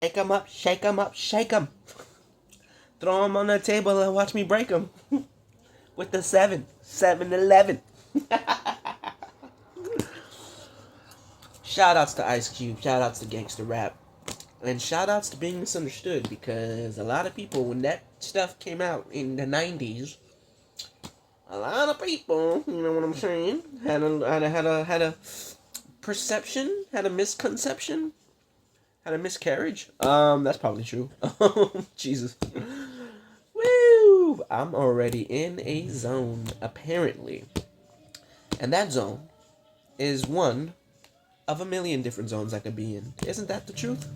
Shake 'em up, shake 'em up, shake 'em. Throw 'em on the table and watch me break 'em. With the 7-Eleven. Shout outs to Ice Cube, shout outs to Gangsta Rap, and shout outs to Being Misunderstood, because a lot of people, when that stuff came out in the 90s, a lot of people, you know what I'm saying, had a perception, had a misconception, had a miscarriage. That's probably true. Jesus. Woo! I'm already in a zone, apparently. And that zone is one of a million different zones I could be in. Isn't that the truth?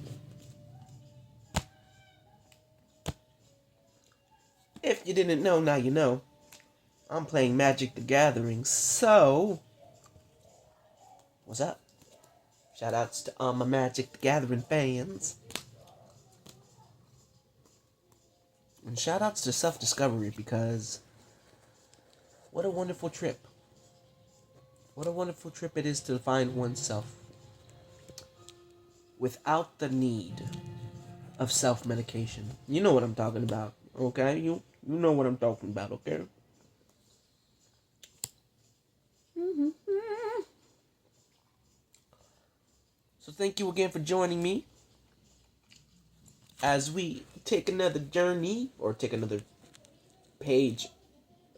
If you didn't know, now you know. I'm playing Magic the Gathering, so what's up? Shoutouts to all my Magic the Gathering fans. And shoutouts to self-discovery, because what a wonderful trip. What a wonderful trip it is to find oneself without the need of self-medication. You know what I'm talking about, okay? You know what I'm talking about, okay? So thank you again for joining me as we take another journey, or take another page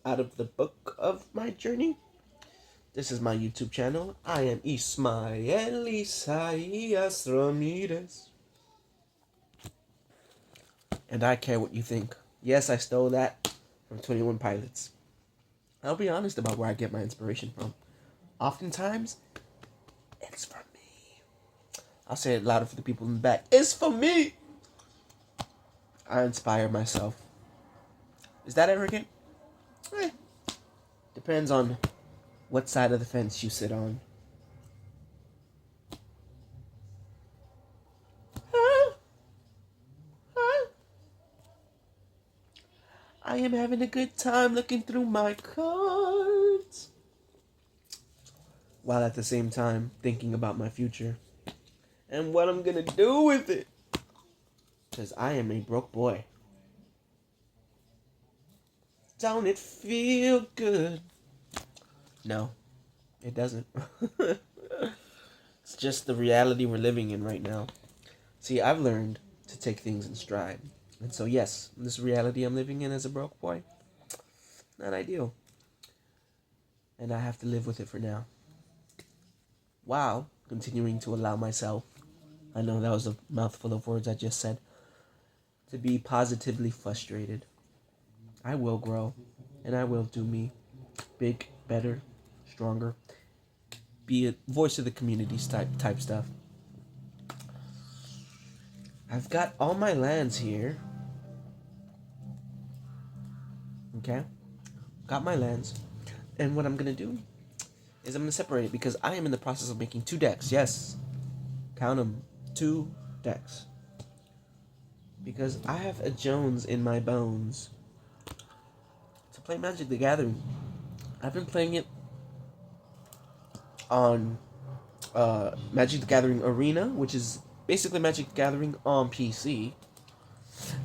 out of the book of my journey. This is my YouTube channel. I am Ismael Isaías Ramirez. And I care what you think. Yes, I stole that from 21 Pilots. I'll be honest about where I get my inspiration from. Oftentimes, it's from me. I'll say it louder for the people in the back. It's for me! I inspire myself. Is that arrogant? Depends on what side of the fence you sit on. I am having a good time looking through my cards, while at the same time thinking about my future and what I'm gonna do with it. Because I am a broke boy. Don't it feel good? No, it doesn't. It's just the reality we're living in right now. See, I've learned to take things in stride. And so, yes, this reality I'm living in as a broke boy, not ideal. And I have to live with it for now, while continuing to allow myself, I know that was a mouthful of words I just said, to be positively frustrated. I will grow, and I will do me. Big, better, stronger. Be a voice of the community type stuff. I've got all my lands here. Okay? Got my lands. And what I'm going to do is I'm going to separate it, because I am in the process of making 2 decks. Yes. Count them. 2 decks. Because I have a Jones in my bones to play Magic the Gathering. I've been playing it on Magic the Gathering Arena, which is basically Magic the Gathering on PC.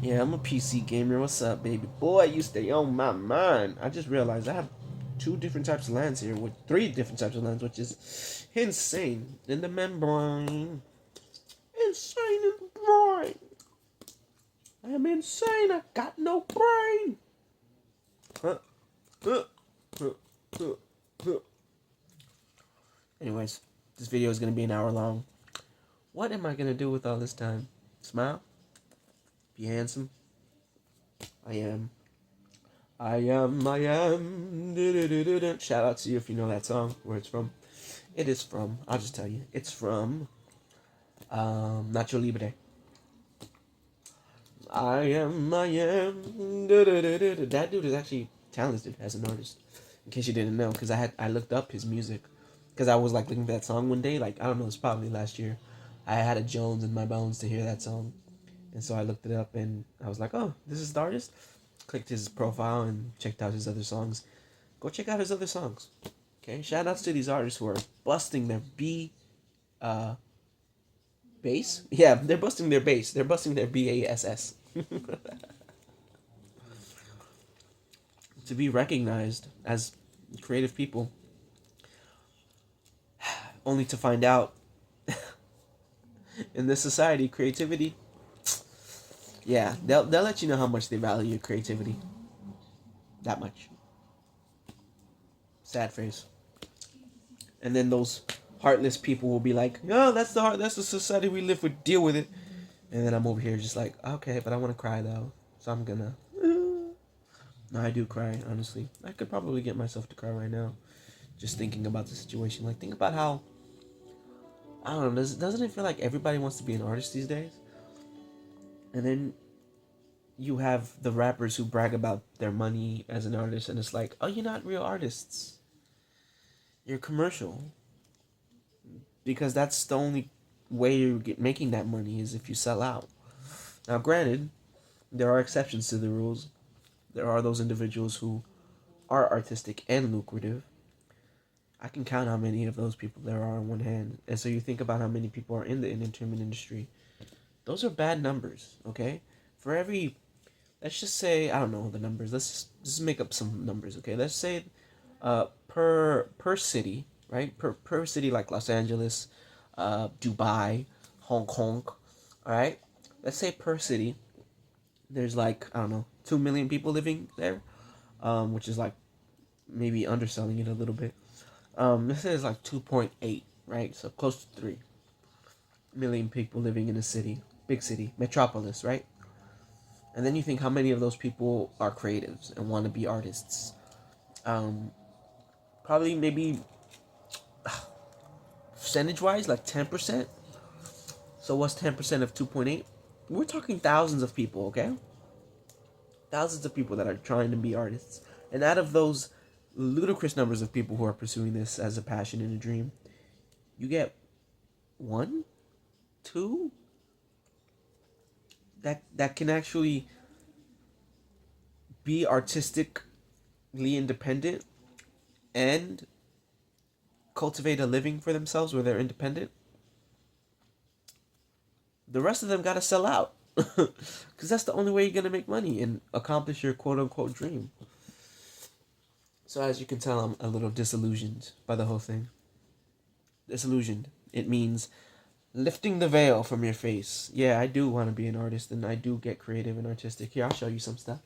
Yeah, I'm a PC gamer. What's up, baby boy? You stay on my mind. I just realized I have 2 different types of lands here, with 3 different types of lands, which is insane. In the membrane. Insane in the brain. I am insane. I got no brain. Anyways, this video is going to be an hour long. What am I going to do with all this time? Smile? Be handsome? I am. Shout out to you if you know that song, where it's from. It is from, I'll just tell you, it's from Nacho Libre. That dude is actually talented as an artist, in case you didn't know, because I looked up his music, because I was like looking for that song one day, like, I don't know, it's probably last year. I had a Jones in my bones to hear that song, and so I looked it up, and I was like, oh, this is the artist? Clicked his profile and checked out his other songs. Go check out his other songs. Okay, shout outs to these artists who are busting their Base? Yeah, they're busting their base. They're busting their BASS. To be recognized as creative people, only to find out in this society, creativity, yeah, they'll let you know how much they value your creativity. That much. Sad face. And then those heartless people will be like, "No, that's the society we live with. Deal with it." And then I'm over here just like, okay, but I want to cry though, so I'm gonna. No, I do cry. Honestly, I could probably get myself to cry right now, just thinking about the situation. Like, think about how, I don't know. Doesn't it feel like everybody wants to be an artist these days? And then you have the rappers who brag about their money as an artist, and it's like, oh, you're not real artists. You're commercial. Because that's the only way you get making that money is if you sell out. Now, granted, there are exceptions to the rules. There are those individuals who are artistic and lucrative. I can count how many of those people there are on one hand. And so you think about how many people are in the entertainment industry. Those are bad numbers, okay? For every, let's just say, I don't know the numbers. Let's just make up some numbers, okay? Let's say per city, right? Per city like Los Angeles, Dubai, Hong Kong, all right? Let's say per city, there's like, I don't know, 2 million people living there, which is like maybe underselling it a little bit. This is like 2.8, right? So close to 3 million people living in a city, big city, metropolis, right? And then you think how many of those people are creatives and want to be artists. Um, Probably maybe percentage wise, like 10%. So what's 10% of 2.8? We're talking thousands of people, okay? Thousands of people that are trying to be artists. And out of those ludicrous numbers of people who are pursuing this as a passion and a dream, you get one, two that can actually be artistically independent and cultivate a living for themselves where they're independent. The rest of them got to sell out. Because that's the only way you're going to make money and accomplish your quote unquote dream. So, as you can tell, I'm a little disillusioned by the whole thing. Disillusioned. It means lifting the veil from your face. Yeah, I do want to be an artist and I do get creative and artistic. Here, I'll show you some stuff.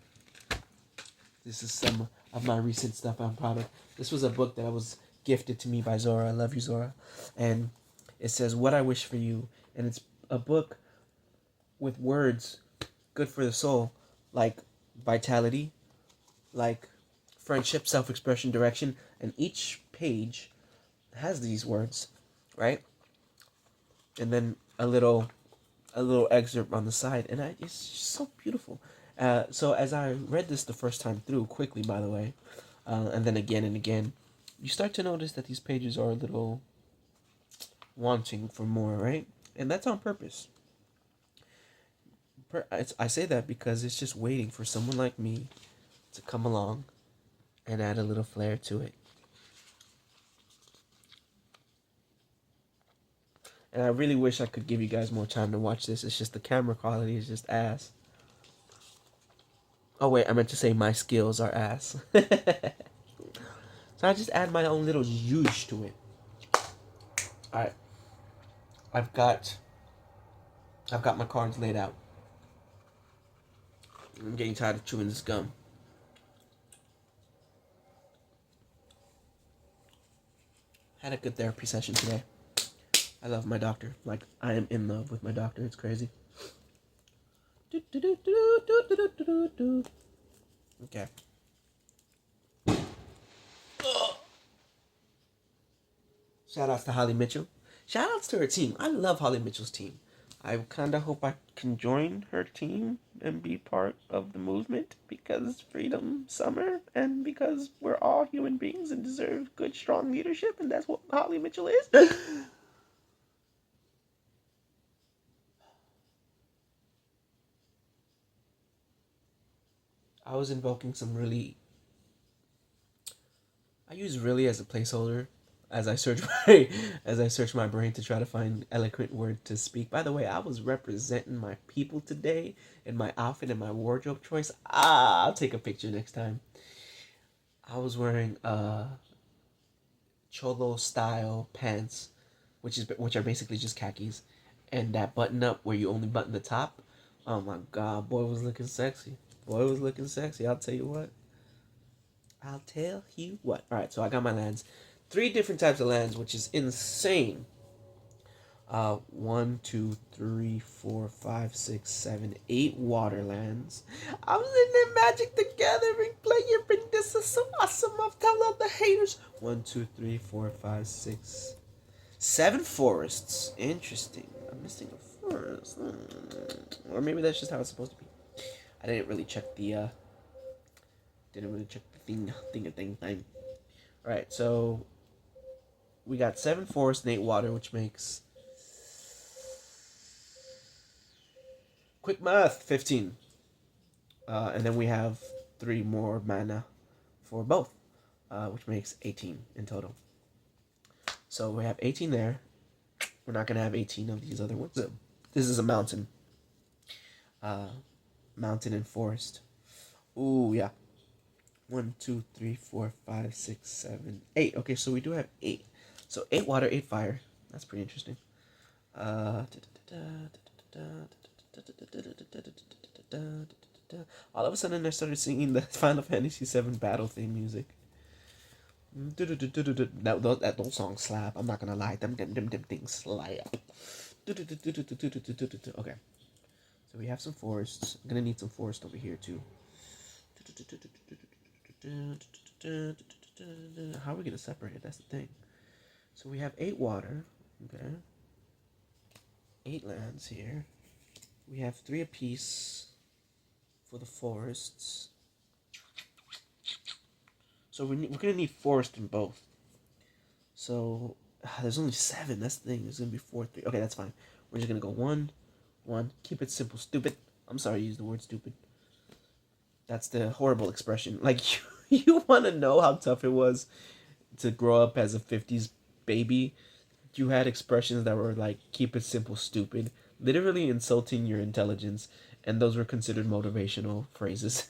This is some of my recent stuff I'm proud of. This was a book that was gifted to me by Zora. I love you, Zora. And it says, What I Wish for You. And it's a book with words good for the soul, like vitality, like friendship, self-expression, direction. And each page has these words, right? And then a little excerpt on the side, and it's just so beautiful. So as I read this the first time through, quickly by the way, and then again and again, you start to notice that these pages are a little wanting for more, right? And that's on purpose. I say that because it's just waiting for someone like me to come along and add a little flair to it. And I really wish I could give you guys more time to watch this. It's just the camera quality is just ass. Oh wait, I meant to say my skills are ass. So I just add my own little zhuzh to it. Alright. I've got my cards laid out. I'm getting tired of chewing this gum. Had a good therapy session today. I love my doctor. Like, I am in love with my doctor. It's crazy. Okay. Shout outs to Holly Mitchell. Shout outs to her team. I love Holly Mitchell's team. I kind of hope I can join her team and be part of the movement because it's Freedom Summer and because we're all human beings and deserve good, strong leadership, and that's what Holly Mitchell is. I was invoking some really. I use really as a placeholder as I search my as I search my brain to try to find eloquent word to speak. By the way, I was representing my people today in my outfit and my wardrobe choice. I'll take a picture next time. I was wearing cholo style pants, which are basically just khakis, and that button up where you only button the top. Oh my god, boy was looking sexy. Boy was looking sexy. I'll tell you what. I'll tell you what. All right, so I got my lands. Three different types of lands, which is insane. 1, 2, 3, 4, 5, 6, 7, 8 water lands. I was in there Magic the Gathering playing, but this is so awesome. I'll tell all the haters. 1, 2, 3, 4, 5, 6, 7 forests. Interesting. I'm missing a forest. Or maybe that's just how it's supposed to be. I didn't really check the thing. All right, so we got 7 forest and 8 water, which makes quick math 15. And then we have 3 more mana for both, which makes 18 in total. So we have 18 there. We're not gonna have 18 of these other ones. This is a mountain. Mountain and forest. Ooh, yeah. 1, 2, 3, 4, 5, 6, 7, 8. Okay, so we do have 8. So 8 water, 8 fire. That's pretty interesting. All of a sudden, I started singing the Final Fantasy VII battle theme music. Those songs slap. I'm not gonna lie. Them things slap. Okay. So we have some forests. I'm gonna need some forest over here too. How are we gonna separate it? That's the thing. So we have 8 water. Okay. 8 lands here. We have 3 apiece for the forests. So we're gonna need forest in both. So there's only 7. That's the thing. There's gonna be 4, 3. Okay, that's fine. We're just gonna go 1, 1. Keep it simple, stupid. I'm sorry, I used the word stupid. That's the horrible expression. Like you want to know how tough it was to grow up as a 50s baby. You had expressions that were like "keep it simple, stupid," literally insulting your intelligence, and those were considered motivational phrases.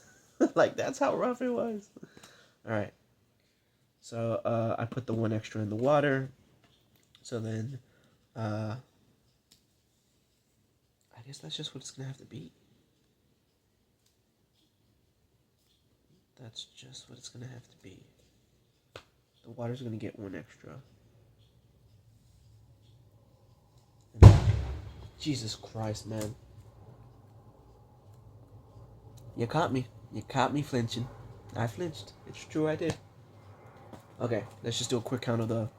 Like that's how rough it was. All right. So I put the 1 extra in the water. So then, I guess that's just what it's gonna have to be. That's just what it's gonna have to be. The water's gonna get 1 extra. Jesus Christ, man. You caught me. You caught me flinching. I flinched. It's true, I did. Okay, let's just do a quick count of the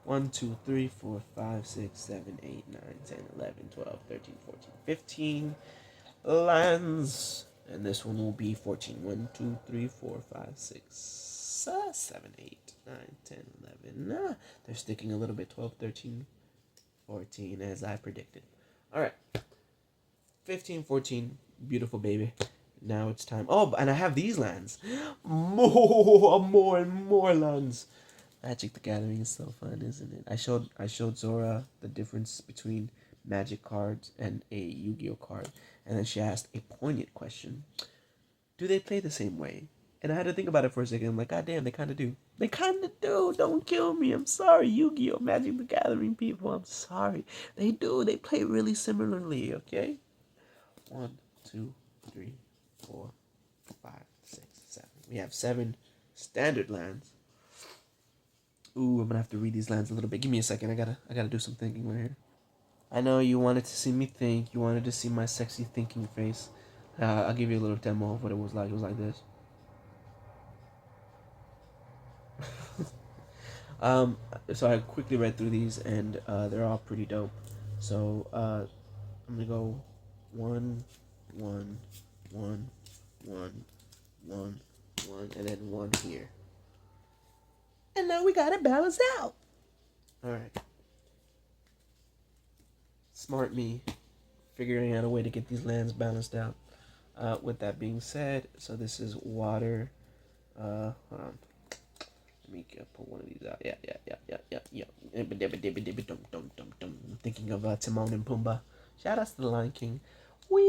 1, 2, 3, 4, 5, 6, 7, 8, 9, 10, 11, 12, 13, 14, 15 lands. And this one will be 14. 1, 2, 3, 4, 5, 6, 7, 8, 9, 10, 11. They're sticking a little bit. 12, 13, 14, as I predicted. Alright. 15, 14. Beautiful, baby. Now it's time. Oh, and I have these lands. More and more lands. Magic the Gathering is so fun, isn't it? I showed Zora the difference between Magic cards and a Yu-Gi-Oh card, and then she asked a poignant question: do they play the same way? And I had to think about it for a second. I'm like, God damn, they kind of do. They kind of do. Don't kill me. I'm sorry, Yu-Gi-Oh, Magic the Gathering people. I'm sorry. They do. They play really similarly. Okay. 1, 2, 3, 4, 5, 6, 7. We have 7 standard lands. Ooh, I'm gonna have to read these lands a little bit. Give me a second. I gotta do some thinking right here. I know you wanted to see me think. You wanted to see my sexy thinking face. I'll give you a little demo of what it was like. It was like this. So I quickly read through these, and they're all pretty dope. So I'm gonna go 1, 1, 1, 1, 1, 1, and then 1 here. And now we got it balanced out. All right. Smart me, figuring out a way to get these lands balanced out. With that being said, so this is water. Hold on. Let me pull one of these out. Yeah. I'm thinking of Timon and Pumbaa. Shout out to the Lion King. We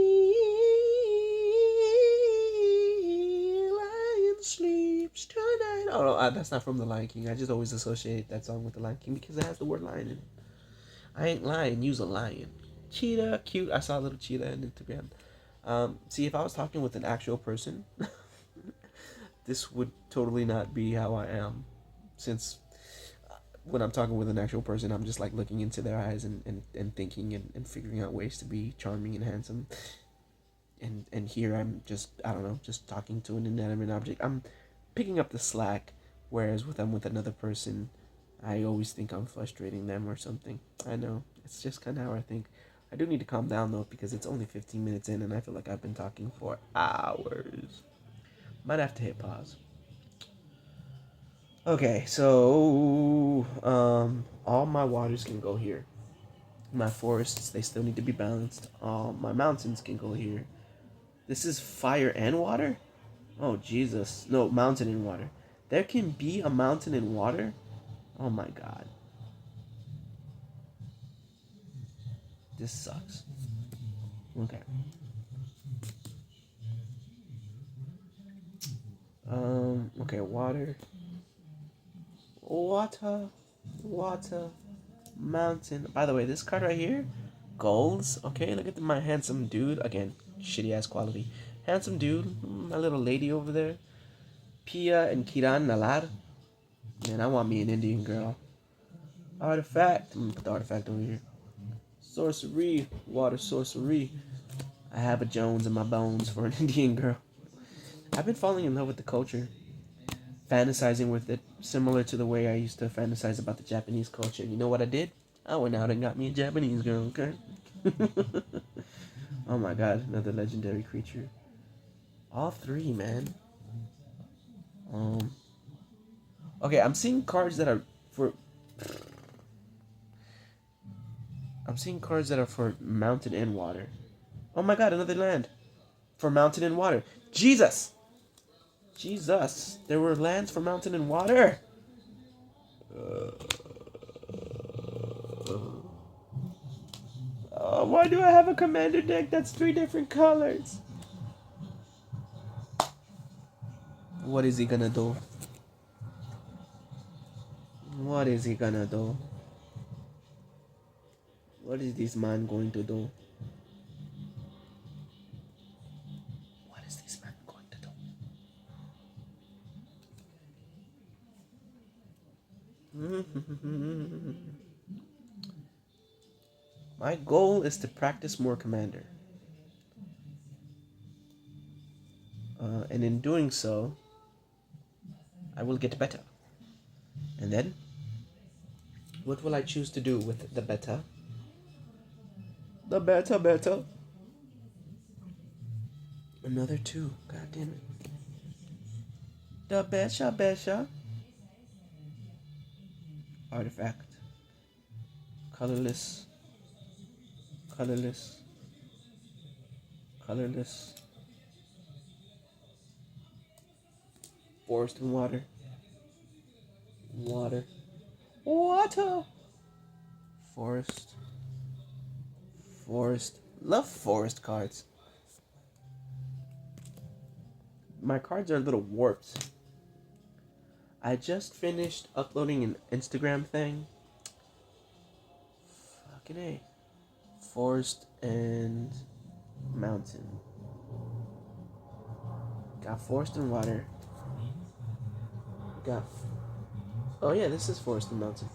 lion sleeps tonight. Oh no, that's not from the Lion King. I just always associate that song with the Lion King because it has the word lion in it. I ain't lying. Use a lion. Cheetah, cute. I saw a little cheetah on Instagram. See, if I was talking with an actual person, this would totally not be how I am. Since when I'm talking with an actual person, I'm just like looking into their eyes and thinking and figuring out ways to be charming and handsome. And here I'm just, I don't know, just talking to an inanimate object. I'm picking up the slack, whereas with I'm with another person, I always think I'm frustrating them or something. I know, it's just kind of how I think. I do need to calm down though because it's only 15 minutes in and I feel like I've been talking for hours. Might have to hit pause. Okay, so all my waters can go here. My forests, they still need to be balanced. All my mountains can go here. This is fire and water? Oh, Jesus. No, mountain and water. There can be a mountain and water? Oh my god. This sucks. Okay. Okay, water. Water. Mountain. By the way, this card right here, goals. Okay, look at my handsome dude. Again, shitty ass quality. Handsome dude. My little lady over there. Pia and Kiran Nalar. Man, I want me an Indian girl. Artifact. I'm gonna put the artifact over here. Sorcery. Water sorcery. I have a Jones in my bones for an Indian girl. I've been falling in love with the culture. Fantasizing with it. Similar to the way I used to fantasize about the Japanese culture. You know what I did? I went out and got me a Japanese girl, okay? Oh my god, another legendary creature. All three, man. Okay, I'm seeing cards that are for... I'm seeing cards that are for mountain and water. Oh my god, another land. For mountain and water. Jesus! Jesus. There were lands for mountain and water. Why do I have a commander deck that's 3 different colors? What is he gonna do? What is he gonna do? What is this man going to do? What is this man going to do? My goal is to practice more commander. And in doing so, I will get better. And then, what will I choose to do with the better? The better. Another 2. God damn it. The better. Artifact. Colorless. Forest and water. Water. Forest. Love forest cards. My cards are a little warped. I just finished uploading an Instagram thing. Fucking A. Forest and mountain. Got forest and water. Got... Oh yeah, this is forest and mountain.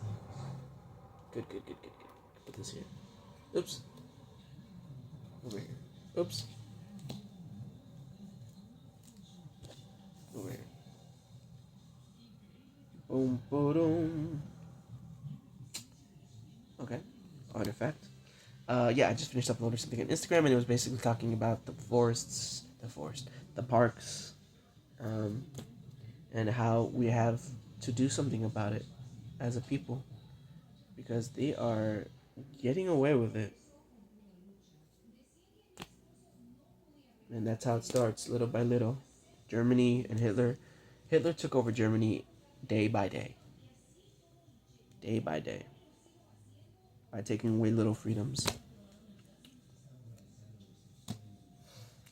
Good. Put this here. Oops. Over here. Oops. Over here. Boom. Okay. Artifact. Yeah, I just finished uploading something on Instagram, and it was basically talking about the parks, and how we have to do something about it as a people, because they are getting away with it. And that's how it starts, little by little. Germany and Hitler took over Germany day by day, day by day, by taking away little freedoms.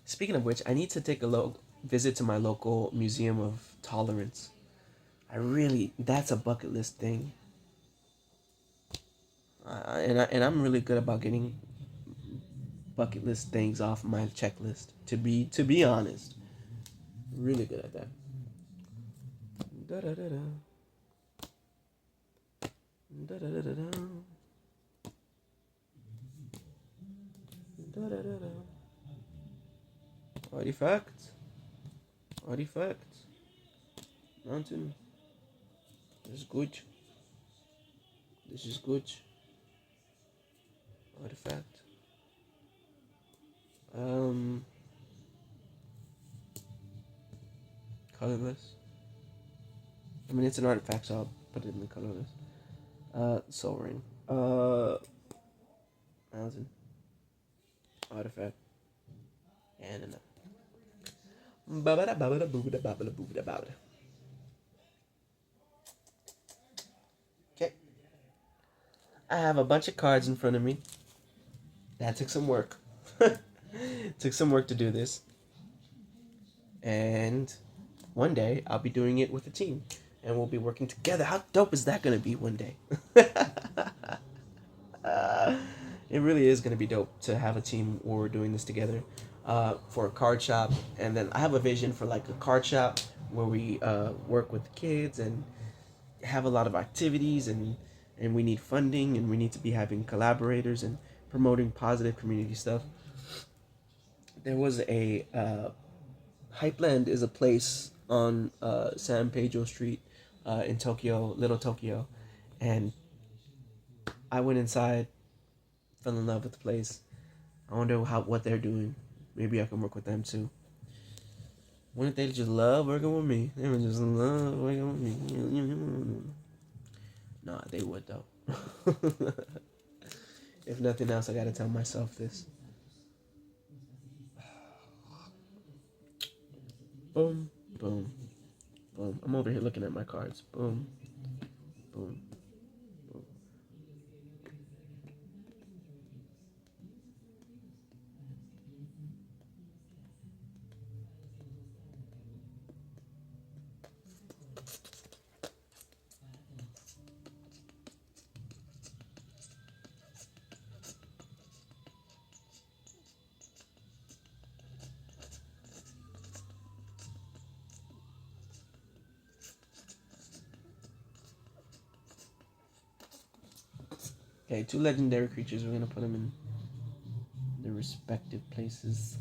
Speaking of which, I need to take a visit to my local museum of tolerance. That's a bucket list thing. And I'm really good about getting bucket list things off my checklist. To be honest, really good at that. Da da da da. Da da da da da. Da da da da. Artifacts. Artifacts. Mountain. This is good. This is good. Artifact. Colorless. I mean, it's an artifact, so I'll put it in the colorless. Soul ring. Mountain. Artifact. And enough. Okay. I have a bunch of cards in front of me. That took some work. Took some work to do this. And one day I'll be doing it with a team. And we'll be working together. How dope is that going to be one day? It really is going to be dope to have a team where we're doing this together for a card shop. And then I have a vision for like a card shop where we work with kids and have a lot of activities, and we need funding, and we need to be having collaborators and promoting positive community stuff. There was a Hypeland is a place on San Pedro Street in Tokyo, Little Tokyo, and I went inside, fell in love with the place. I wonder what they're doing. Maybe I can work with them too. Wouldn't they just love working with me? They would just love working with me. Nah, they would though. If nothing else, I gotta tell myself this. Boom, boom, boom. I'm over here looking at my cards. Boom, boom, boom. Okay, 2 legendary creatures. We're gonna put them in their respective places.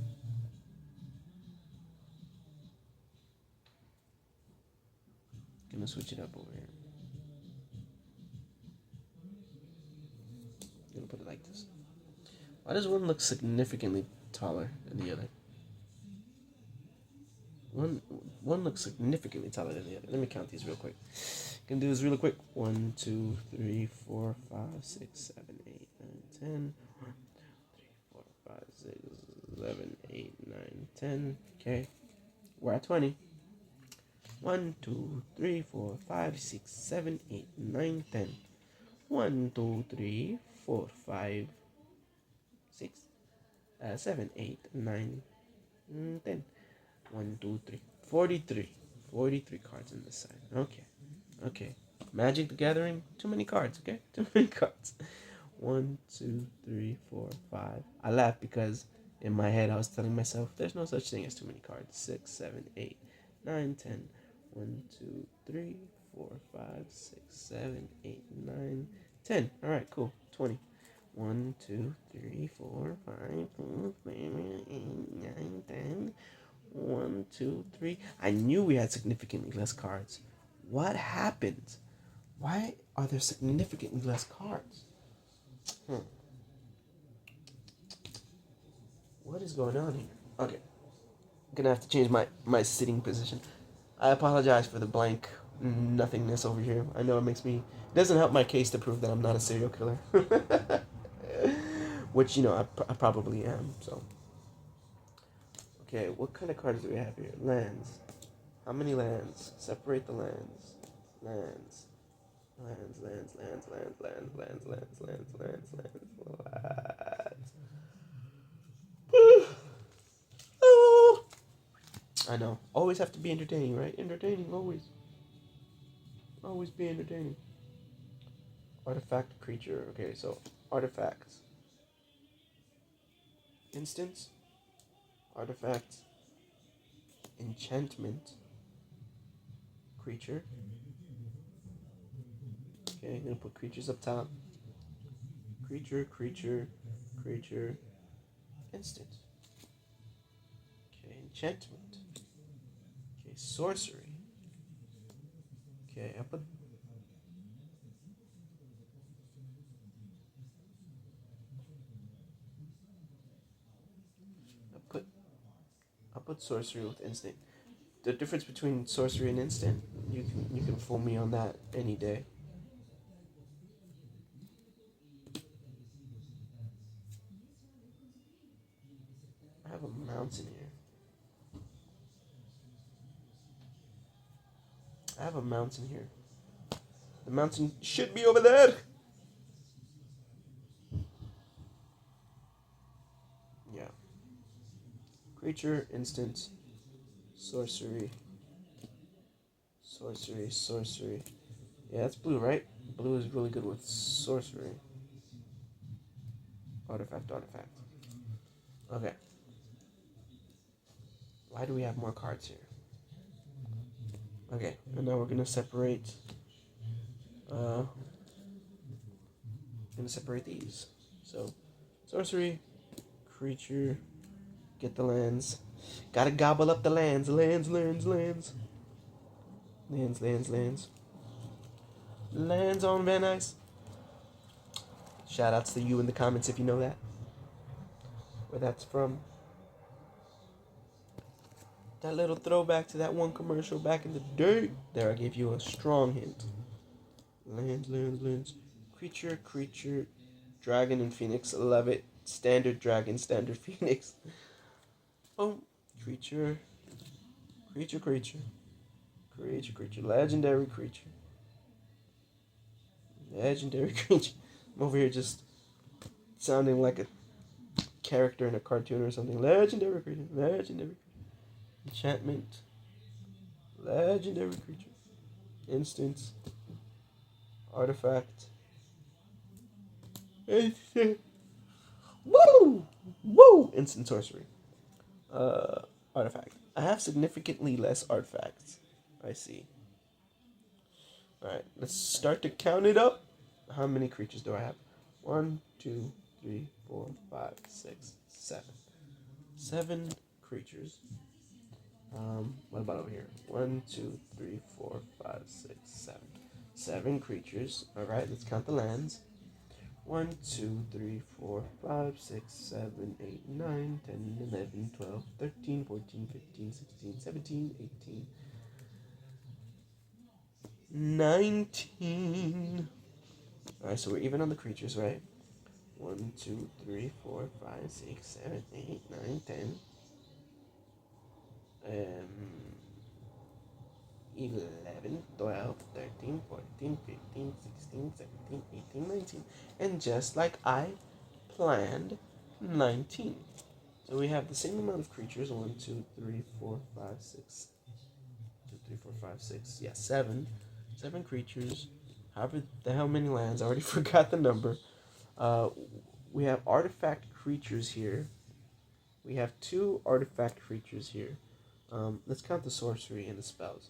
Gonna switch it up over here. Gonna put it like this. Why does one look significantly taller than the other? One looks significantly taller than the other. Let me count these real quick. Can do this really quick. 1, 2, 3, 4, 5, 6, 7, 8, 9, 10. 1, 2, 3, 4, 5, 6, 7, 8, 9, 10. Okay. We're at 20. 1, 2, 3, 4, 5, 6, 7, 8, 9, 10. 1, 2, 3, 4, 5, 6, 7, 8, 9, 10. 1, 2, 3. 43. 43 cards on this side. Okay. Okay. Magic the Gathering. Too many cards, okay? Too many cards. 1, 2, 3, 4, 5. I laugh because in my head I was telling myself there's no such thing as too many cards. 6, 7, 8, 9, 10. 1, 2, 3, 4, 5, 6, 7, 8, 9, 10. Alright, cool. 20. 1, 2, 3, 4, 5, 6, 7, 8, 9, 10. 1, 2, 3. I knew we had significantly less cards. What happened? Why are there significantly less cards? What is going on here? Okay. I'm gonna have to change my sitting position. I apologize for the blank nothingness over here. I know it doesn't help my case to prove that I'm not a serial killer. Which, I probably am, so. Okay, what kind of cards do we have here? Lands. How many lands? Separate the lands. Lands. Lands, lands, lands, lands, lands, lands, lands, lands, lands, lands, lands. Oh, I know. Always have to be entertaining, right? Entertaining, always. Always be entertaining. Artifact creature. Okay, so artifacts. Instance. Artifact. Enchantment. Creature. Okay, I'm gonna put creatures up top. Creature, creature, creature. Instant. Okay, enchantment. Okay, sorcery. Okay, I put I'll put sorcery with instant. The difference between sorcery and instant, you can fool me on that any day. I have a mountain here. I have a mountain here. The mountain should be over there. Yeah. Creature, instant, sorcery, sorcery, sorcery. Yeah, that's blue, right? Blue is really good with sorcery. Artifact, artifact. Okay. Why do we have more cards here? Okay, and now we're gonna separate. Uh, gonna separate these. So, sorcery, creature, get the lands. Gotta gobble up the lands. Lands, lands, lands. Lands, lands, lands. Lands on Van Nuys. Shout outs to you in the comments if you know that. Where that's from. That little throwback to that one commercial back in the day. There, I gave you a strong hint. Lands, lands, lands. Creature, creature. Dragon and Phoenix. Love it. Standard dragon, standard Phoenix. Oh, creature. Creature, creature. Creature, creature. Legendary creature. Legendary creature. I'm over here just sounding like a character in a cartoon or something. Legendary creature. Legendary creature. Enchantment. Legendary creature. Instance. Artifact. Instant. Woo! Woo! Instant sorcery. Artifact. I have significantly less artifacts. I see. Alright, let's start to count it up. How many creatures do I have? 1, 2, 3, 4, 5, 6, 7. 7 creatures. What about over here? 1, 2, 3, 4, 5, 6, 7. 7 creatures. Alright, let's count the lands. 1, 2, 3, 4, 5, 6, 7, 8, 9, 10, 11, 12, 13, 14, 15, 16, 17, 18, 19. Alright, so we're even on the creatures, right? 1, 2, 3, 4, 5, 6, 7, 8, 9, 10. 11, 12, 13, 14, 15, 16, 17, 18, 19. And just like I planned, 19. So we have the same amount of creatures. 1, 2, 3, 4, 5, 6. 2, 3, 4, 5, 6. Yeah, 7. 7 creatures. However the hell many lands. I already forgot the number. We have artifact creatures here. We have 2 artifact creatures here. Let's count the sorcery and the spells.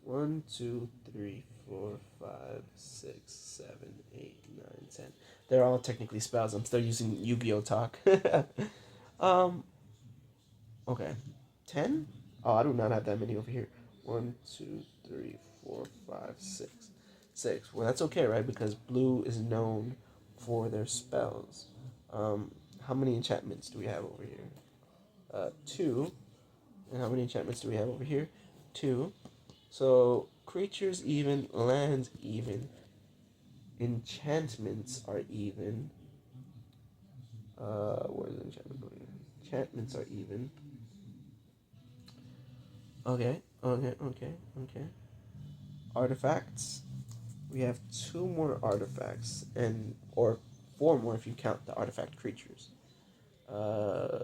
1, 2, 3, 4, 5, 6, 7, 8, 9, 10. They're all technically spells. I'm still using Yu-Gi-Oh talk. Okay. 10? Oh, I do not have that many over here. 1, 2, 3, 4, 5, 6. 6. Well, that's okay, right? Because blue is known for their spells. How many enchantments do we have over here? 2. And how many enchantments do we have over here? 2. So, creatures even, lands even, enchantments are even. Where's the enchantment going? Enchantments are even. Okay. artifacts. We have two more artifacts, or four more if you count the artifact creatures. Uh,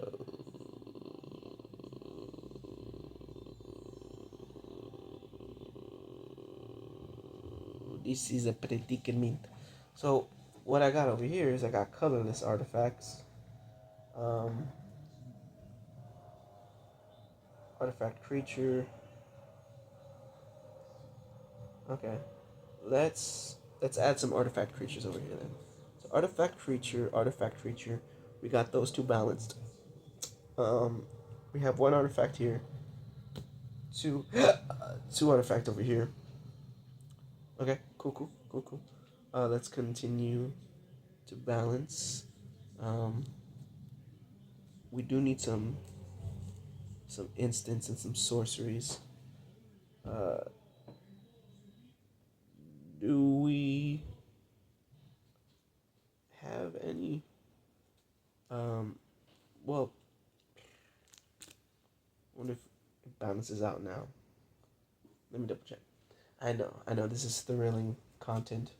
this is a predicament. So what I got over here is I got colorless artifacts. Um, Artifact creature. Okay, let's add some artifact creatures over here then. So artifact creature. We got those two balanced. Um, we have one artifact here, two two artifact over here. Okay, cool. Let's continue to balance. Um, we do need some instants and some sorceries. Uh, do we have any? Um, well, I wonder if it balances out now. Let me double check. I know, this is thrilling content.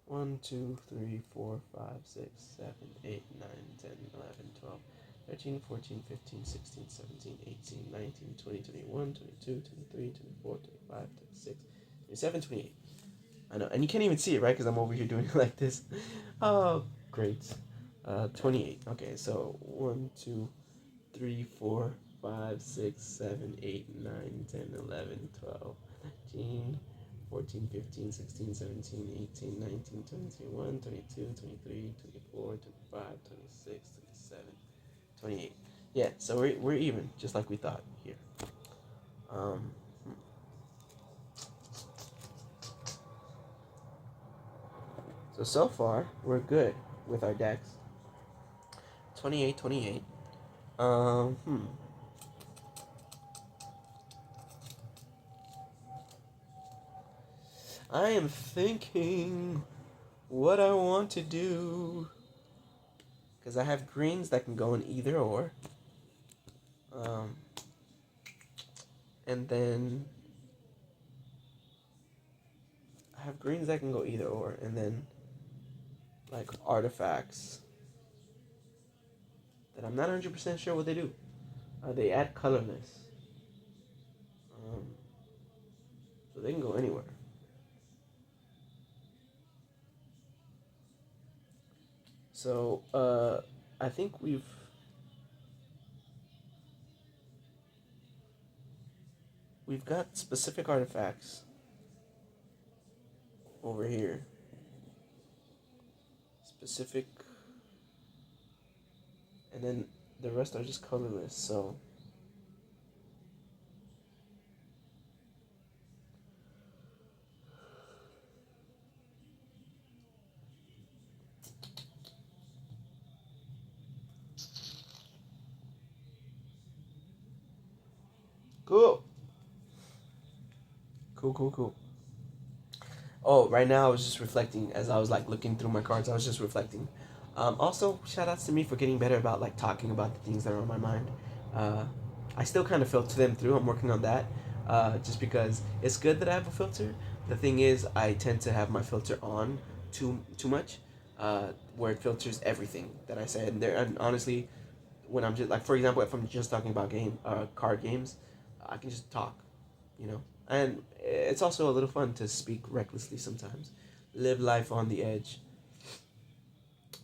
1, 2, 3, 4, 5, 6, 7, 8, 9, 10, 11, 12, 13, 14, 15, 16, 17, 18, 19, 20, 21, 22, 23, 24, 25, 26, 27, 28. I know, and you can't even see it, right? Because I'm over here doing it like this. Oh, great. 28. Okay, so 1, 2, 3, 4, 5, 6, 7, 8, 9, 10, 11, 12, 13, 14, 15, 16, 17, 18, 19, 20, 21, 22, 23, 24, 25, 26, 27, 28. Yeah, so we're even, just like we thought here. Um, so far, we're good with our decks. 28. Um, hmm. I am thinking what I want to do. Because I have greens that can go in either or. Um, and then I have greens that can go either or. And then like artifacts that I'm not 100% sure what they do. They add colorless. Um, so they can go anywhere. So I think we've got specific artifacts over here. Specific, and then the rest are just colorless. So cool. Cool. Oh, right now I was just reflecting as I was like looking through my cards. I was just reflecting. Also, shout outs to me for getting better about like talking about the things that are on my mind. Uh, I still kind of filter them through. I'm working on that. Just because it's good that I have a filter. The thing is, I tend to have my filter on too much, where it filters everything that I said. And honestly, when I'm just like, for example, if I'm just talking about card games, I can just talk, you know. And it's also a little fun to speak recklessly sometimes, live life on the edge.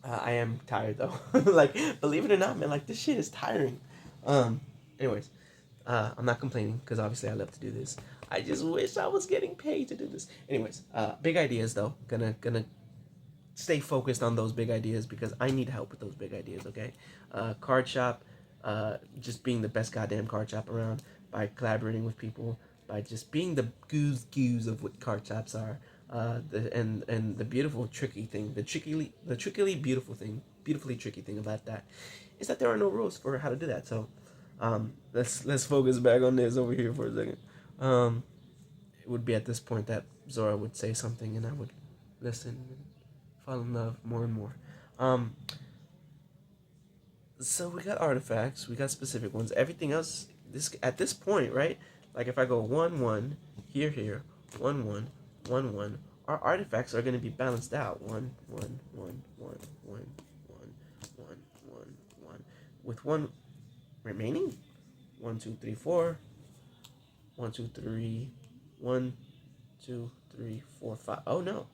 I am tired though. Like, believe it or not, man, like this shit is tiring. Um, anyways, I'm not complaining because obviously I love to do this. I just wish I was getting paid to do this. Anyways, big ideas though. Gonna stay focused on those big ideas because I need help with those big ideas. Okay, card shop, just being the best goddamn card shop around by collaborating with people, by just being the goose of what card shops are. And the beautiful tricky thing, the trickily beautifully tricky thing about that, is that there are no rules for how to do that. So, let's focus back on this over here for a second. Um, it would be at this point that Zora would say something and I would listen and fall in love more and more. Um, so we got artifacts, we got specific ones. Everything else, this at this point, right? Like if I go 1-1 here, 1, 1, 1, 1. Our artifacts are going to be balanced out. 1, 1, 1, 1, 1, 1, 1, 1, 1. With 1 remaining. 1, 2, 3, 4. 1, 2, 3. 1, 2, 3, 4, 5. Oh no.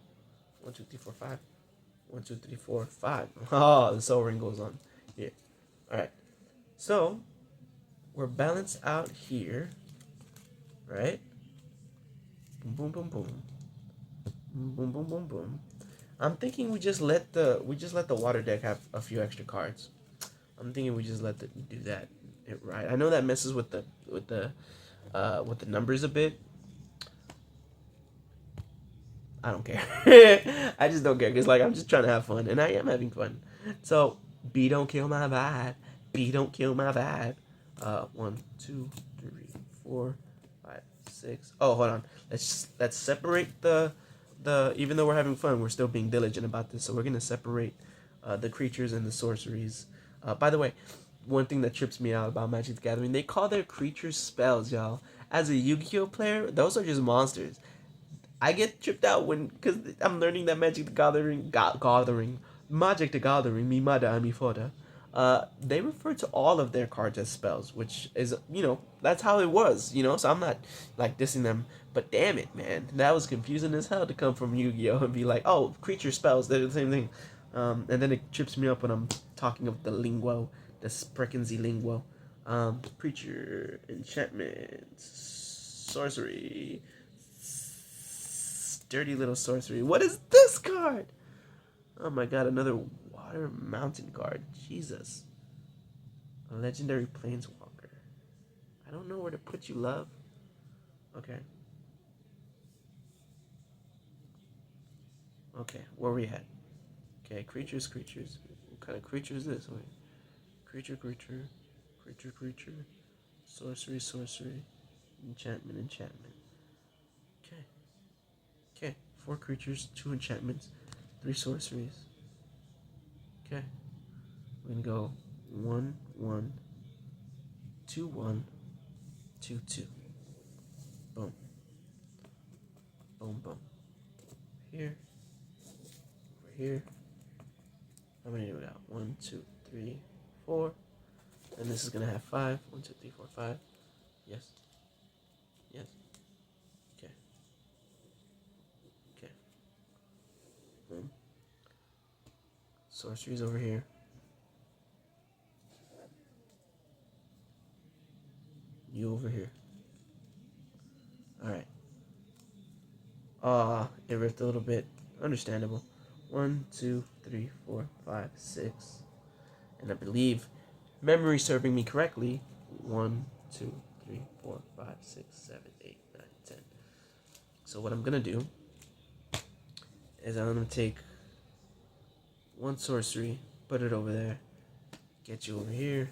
1, 2, 3, 4, 5. 1, 2, 3, 4, 5. Oh, the soul ring goes on here. Alright. So, we're balanced out here. Right? Boom, boom, boom, boom. Boom, boom, boom, boom. I'm thinking we just let the water deck have a few extra cards. I'm thinking we just do that. Right. I know that messes with the numbers a bit. I don't care. I just don't care because like I'm just trying to have fun, and I am having fun. So B don't kill my vibe. B don't kill my vibe. 1, 2, 3, 4, 5, 6. Oh, hold on. Let's separate the even though we're having fun, we're still being diligent about this. So we're gonna separate the creatures and the sorceries. By the way, one thing that trips me out about Magic the Gathering, they call their creatures spells, y'all. As a Yu-Gi-Oh player, those are just monsters. I get tripped out because I'm learning that Magic the Gathering, Magic the Gathering, Mimada and Mifoda, they refer to all of their cards as spells, which is, that's how it was, so I'm not, like, dissing them, but damn it, man, that was confusing as hell to come from Yu-Gi-Oh! And be like, oh, creature spells, they're the same thing, and then it trips me up when I'm talking of the lingo, the Spreckensy lingo, creature, enchantments, sorcery, dirty little sorcery. What is this card? Oh my god, another water mountain card. Jesus. A legendary planeswalker. I don't know where to put you, love. Okay. Okay, where we at? Okay, creatures. What kind of creature is this? Wait. Creature. Sorcery. Enchantment. Okay. 4 creatures, 2 enchantments, 3 sorceries. Okay. We're gonna go 1, 1, 2, 1, 2, 2. Boom. Boom. Here. Over here. How many do we got? 1, 2, 3, 4. And this is gonna have 5. 1, 2, 3, 4, 5. Yes. Okay. Boom. Sorceries over here. You over here. Alright. It ripped a little bit. Understandable. 1, 2, 3, 4, 5, 6. And I believe, memory serving me correctly, 1, 2, 3, 4, 5, 6, 7, 8, 9, 10. So what I'm gonna do is I'm gonna take 1 sorcery, put it over there, get you over here,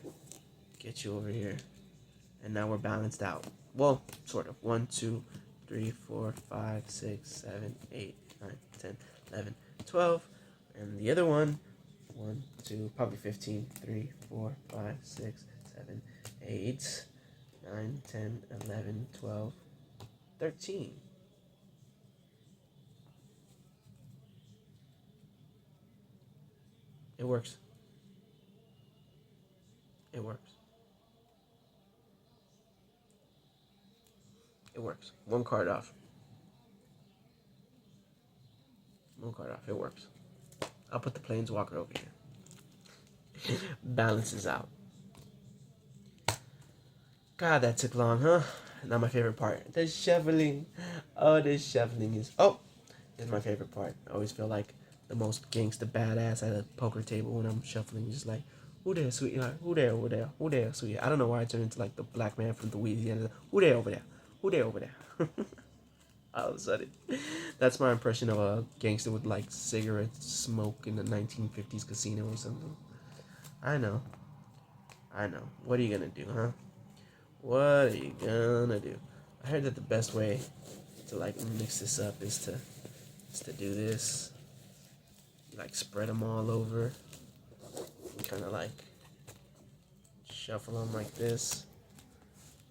and now we're balanced out. Well, sort of. 1, 2, 3, 4, 5, 6, 7, 8, 9, 10, 11, 12. And the other one, 1, 2, probably 15, 3, 4, 5, 6, 7, 8, 9, 10, 11, 12, 13. It works. It works. 1 card off. It works. I'll put the planeswalker over here. Balances out. God, that took long, huh? Not my favorite part. The shuffling. Oh, this shuffling is my favorite part. I always feel like the most gangsta badass at a poker table when I'm shuffling. Just like, who there, sweetheart? Who there over there? Who there, sweetheart? I don't know why I turned into like the black man from Louisiana. Who there over there? Who there over there? All of a sudden. That's my impression of a gangster with like cigarette smoke in the 1950s casino or something. I know. What are you gonna do, huh? What are you gonna do? I heard that the best way to like mix this up is to do this. Like spread them all over. And kind of like shuffle them like this.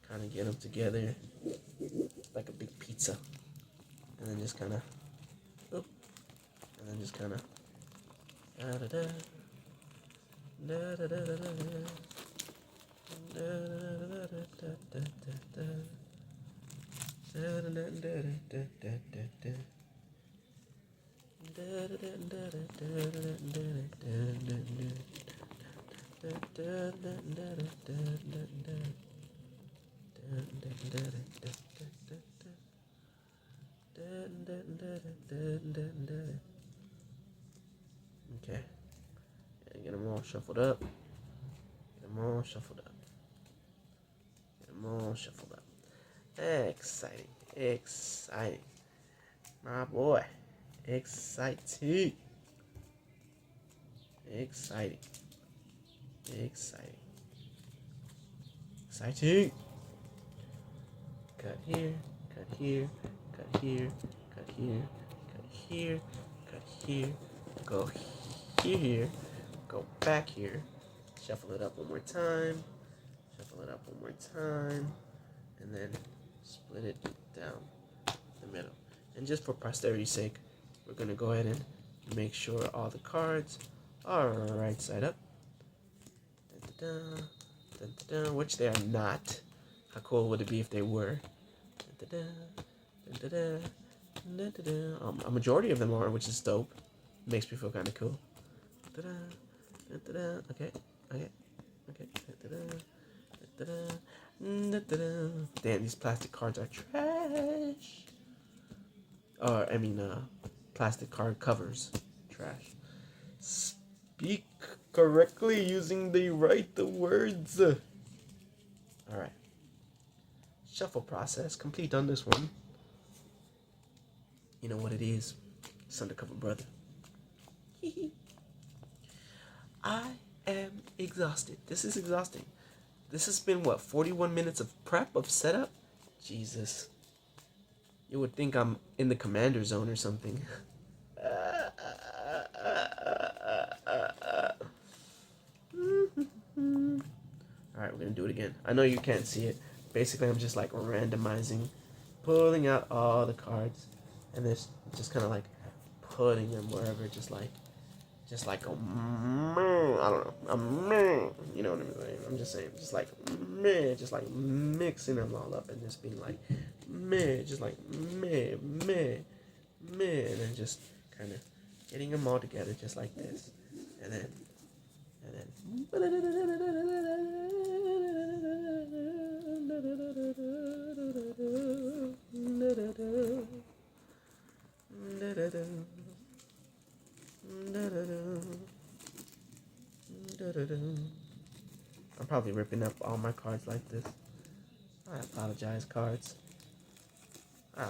Kind of get them together like a big pizza. and then just kind of, and then just kind of, da da da, da da da da da. Okay, get them all shuffled up. Get them all shuffled up. Get them all shuffled up. Exciting, exciting, my boy. Exciting, exciting, exciting, exciting. Cut here, cut here, cut here, cut here, cut here, cut here. Go here, go back here. Shuffle it up one more time. Shuffle it up one more time. And then split it down the middle. And just for posterity's sake, we're going to go ahead and make sure all the cards are right side up. Which they are not. How cool would it be if they were? A majority of them are, which is dope. Makes me feel kind of cool. Okay. Damn, these plastic cards are trash. Plastic card covers. Trash. Speak correctly using the words. Alright. Shuffle process complete on this one. You know what it is. It's Undercover Brother. I am exhausted. This is exhausting. This has been, 41 minutes of prep, of setup? Jesus. You would think I'm in the commander zone or something. Alright, we're going to do it again. I know you can't see it. Basically, I'm just like randomizing, pulling out all the cards, and this just kind of like putting them wherever, just like a I don't know, you know what I'm saying? I'm just saying, just like mixing them all up and just being like just like and then just kind of getting them all together just like this, and then I'm probably ripping up all my cards like this. I apologize, cards. I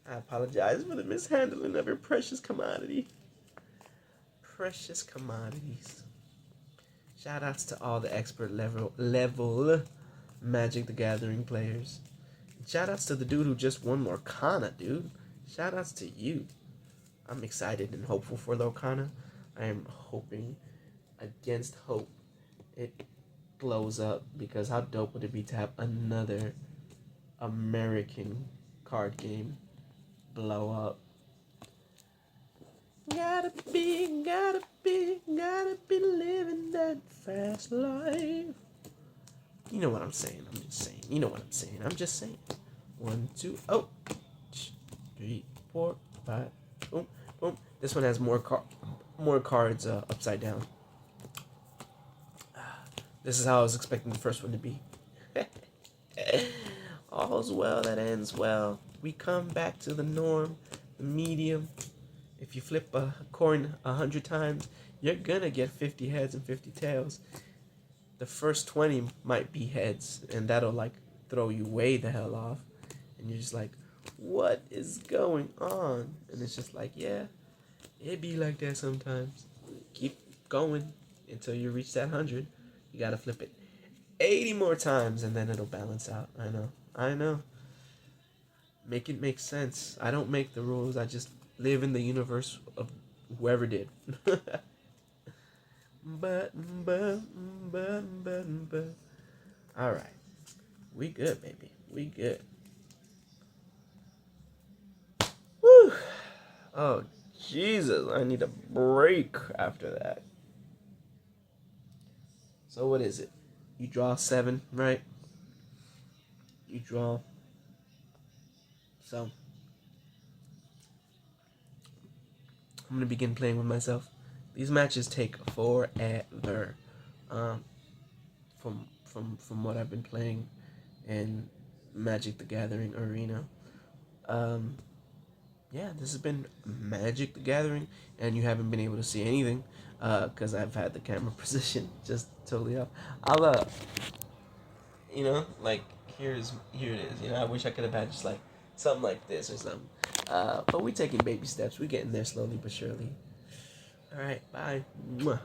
apologize for the mishandling of your precious commodity. Precious commodities. Shout outs to all the expert level Magic the Gathering players. Shout outs to the dude who just won Lorcana, dude. Shout outs to you. I'm excited and hopeful for Lorcana. I am hoping against hope it blows up, because how dope would it be to have another American card game blow up? Gotta be living that fast life. You know what I'm saying. I'm just saying. 1, 2, 3, 4, 5. Boom, boom. This one has more cards upside down. This is how I was expecting the first one to be. All's well that ends well. We come back to the norm, the medium. If you flip a coin 100 times, you're gonna get 50 heads and 50 tails. The first 20 might be heads, and that'll like throw you way the hell off. And you're just like, what is going on? And it's just like, yeah, it be like that sometimes. Keep going until you reach that 100. You gotta flip it 80 more times, and then it'll balance out. I know. Make it make sense. I don't make the rules. I just live in the universe of whoever did. but. All right. We good, baby. We good. Oh, Jesus, I need a break after that. So what is it? You draw 7, right? You draw. So I'm gonna begin playing with myself. These matches take forever. Um, from what I've been playing in Magic the Gathering arena. Um, yeah, this has been Magic the Gathering, and you haven't been able to see anything because I've had the camera position just totally off. I'll like here it is. I wish I could have had just like something like this or something. But we're taking baby steps. We're getting there slowly but surely. All right, bye. Mwah.